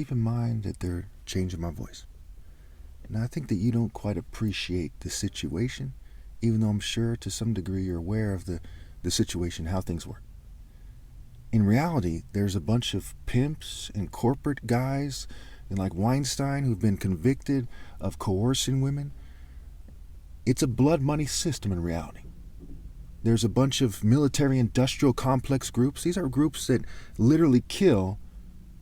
Keep in mind that they're changing my voice. Now, I think that you don't quite appreciate the situation, even though I'm sure to some degree you're aware of the situation, how things work. In reality, there's a bunch of pimps and corporate guys and like Weinstein who've been convicted of coercing women. It's a blood money system in reality. There's a bunch of military industrial complex groups. These are groups that literally kill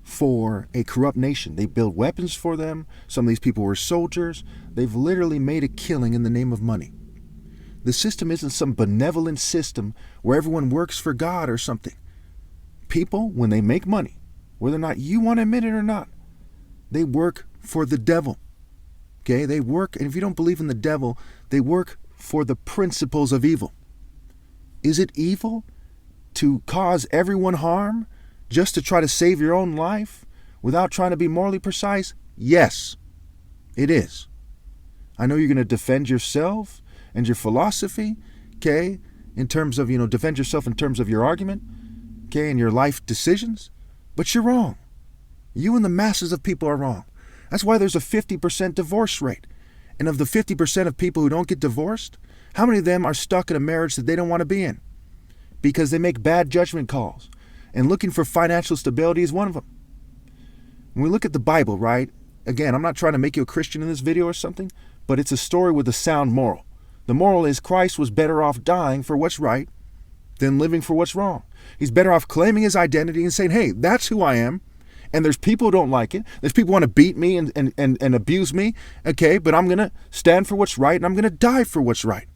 for a corrupt nation. They build weapons for them. Some of these people were soldiers. They've literally made a killing in the name of money. The system isn't some benevolent system where everyone works for God or something. People, when they make money, whether or not you want to admit it or not, they work for the devil. Okay? They work, and if you don't believe in the devil, they work for the principles of evil. Is it evil to cause everyone harm just to try to save your own life without trying to be morally precise? Yes, it is. I know you're going to defend yourself and your philosophy, okay, in terms of, defend yourself in terms of your argument, okay, and your life decisions, but you're wrong. You and the masses of people are wrong. That's why there's a 50% divorce rate. And of the 50% of people who don't get divorced, how many of them are stuck in a marriage that they don't want to be in? Because they make bad judgment calls. And looking for financial stability is one of them. When we look at the Bible, right? Again, I'm not trying to make you a Christian in this video or something, but it's a story with a sound moral. The moral is Christ was better off dying for what's right than living for what's wrong. He's better off claiming his identity and saying, hey, that's who I am. And there's people who don't like it. There's people who want to beat me and abuse me. Okay, but I'm going to stand for what's right and I'm going to die for what's right.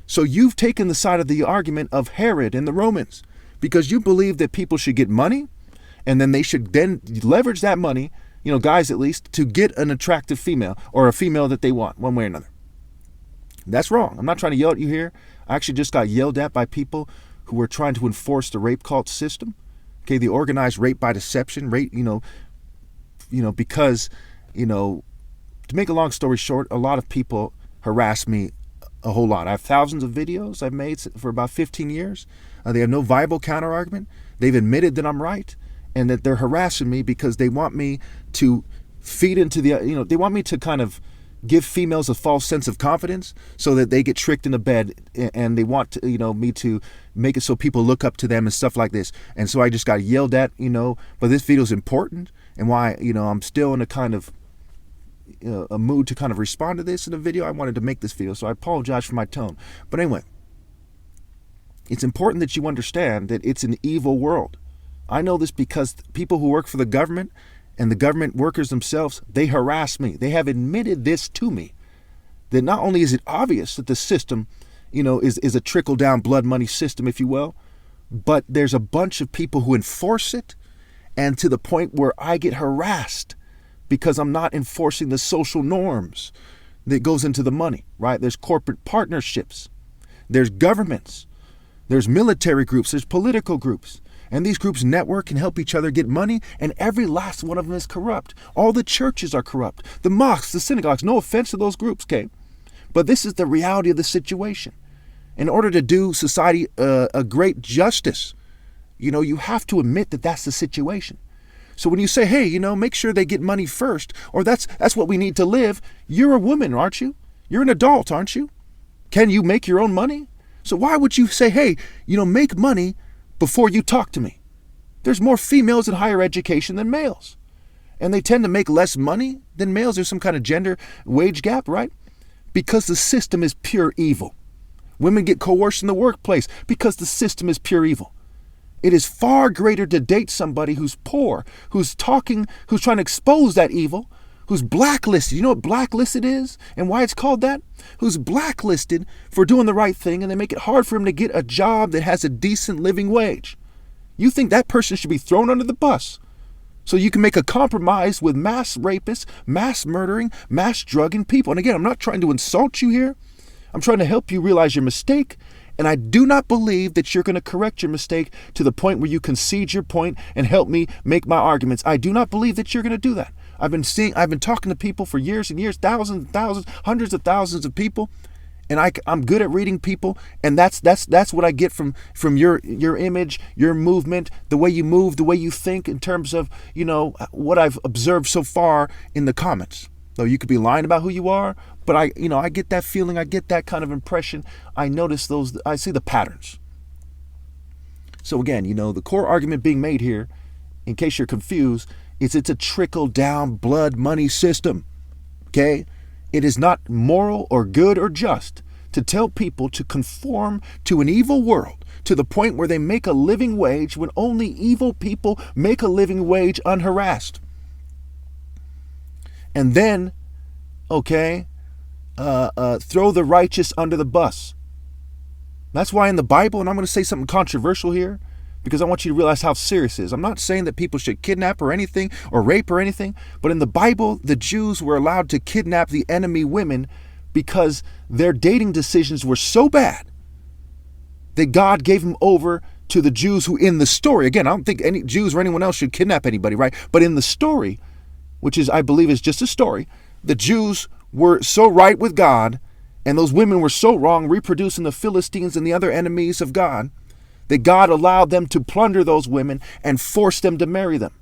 So you've taken the side of the argument of Herod and the Romans because you believe that people should get money and then they should then leverage that money, guys at least, to get an attractive female or a female that they want one way or another. That's wrong. I'm not trying to yell at you here. I actually just got yelled at by people who were trying to enforce the rape cult system. Okay, the organized rape by deception, because, to make a long story short, a lot of people harass me a whole lot. I have thousands of videos I've made for about 15 years. They have no viable counter-argument. They've admitted that I'm right and that they're harassing me because they want me to feed into they want me to kind of give females a false sense of confidence so that they get tricked into bed, and they want to, me to make it so people look up to them and stuff like this. And so I just got yelled at, but this video is important, and why, I'm still in a kind of a mood to kind of respond to this in the video. I wanted to make this video, so I apologize for my tone. But anyway, it's important that you understand that it's an evil world. I know this because people who work for the government and the government workers themselves, they harass me. They have admitted this to me, that not only is it obvious that the system, is a trickle-down blood money system, if you will, but there's a bunch of people who enforce it, and to the point where I get harassed because I'm not enforcing the social norms that goes into the money, right? There's corporate partnerships, there's governments, there's military groups, there's political groups. And these groups network and help each other get money, and every last one of them is corrupt. All the churches are corrupt. The mosques, the synagogues, no offense to those groups, okay? But this is the reality of the situation. In order to do society a great justice, you have to admit that that's the situation. So when you say, hey, make sure they get money first, or that's what we need to live, you're a woman, aren't you? You're an adult, aren't you? Can you make your own money? So why would you say, hey, make money before you talk to me? There's more females in higher education than males. And they tend to make less money than males. There's some kind of gender wage gap, right? Because the system is pure evil. Women get coerced in the workplace because the system is pure evil. It is far greater to date somebody who's poor, who's trying to expose that evil, who's blacklisted. You know what blacklisted is and why it's called that? Who's blacklisted for doing the right thing, and they make it hard for him to get a job that has a decent living wage. You think that person should be thrown under the bus so you can make a compromise with mass rapists, mass murdering, mass drugging people. And again, I'm not trying to insult you here. I'm trying to help you realize your mistake. And I do not believe that you're going to correct your mistake to the point where you concede your point and help me make my arguments. I do not believe that you're going to do that. I've been talking to people for years and years, thousands and thousands, hundreds of thousands of people, And I'm good at reading people, and that's what I get from your image, your movement, the way you move, the way you think in terms of, what I've observed so far in the comments. Though you could be lying about who you are, but I get that feeling, I get that kind of impression. I notice those, I see the patterns. So again, the core argument being made here, in case you're confused, is it's a trickle down blood money system. Okay? It is not moral or good or just to tell people to conform to an evil world to the point where they make a living wage when only evil people make a living wage unharassed. And then, throw the righteous under the bus. That's why in the Bible, and I'm going to say something controversial here, because I want you to realize how serious it is. I'm not saying that people should kidnap or anything, or rape or anything, but in the Bible, the Jews were allowed to kidnap the enemy women because their dating decisions were so bad that God gave them over to the Jews who, in the story, again, I don't think any Jews or anyone else should kidnap anybody, right? But in the story, which is, I believe, is just a story, the Jews were so right with God, and those women were so wrong, reproducing the Philistines and the other enemies of God, that God allowed them to plunder those women and force them to marry them.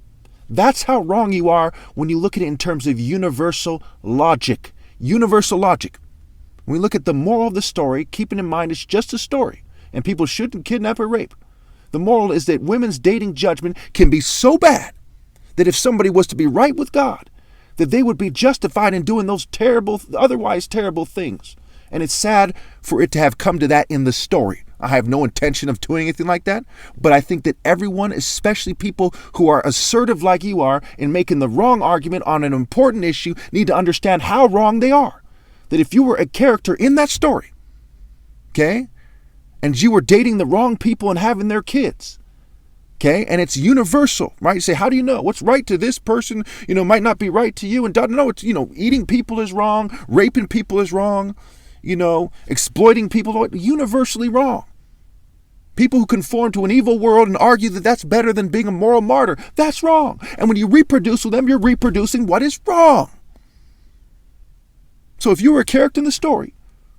That's how wrong you are when you look at it in terms of universal logic. Universal logic. When we look at the moral of the story, keeping in mind it's just a story, and people shouldn't kidnap or rape. The moral is that women's dating judgment can be so bad that if somebody was to be right with God, that they would be justified in doing those otherwise terrible things. And it's sad for it to have come to that in the story. I have no intention of doing anything like that, but I think that everyone, especially people who are assertive like you are in making the wrong argument on an important issue, need to understand how wrong they are. That if you were a character in that story, okay, and you were dating the wrong people and having their kids, okay, and it's universal, right? You say, how do you know? What's right to this person, might not be right to you. And no, it's, eating people is wrong, raping people is wrong, exploiting people, universally wrong. People who conform to an evil world and argue that that's better than being a moral martyr, that's wrong. And when you reproduce with them, you're reproducing what is wrong. So if you were a character in the story,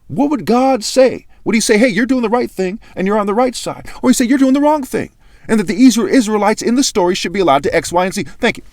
what would God say? Would he say, hey, you're doing the right thing and you're on the right side? Or he say, you're doing the wrong thing, and that the Israelites in the story should be allowed to X, Y, and Z? Thank you.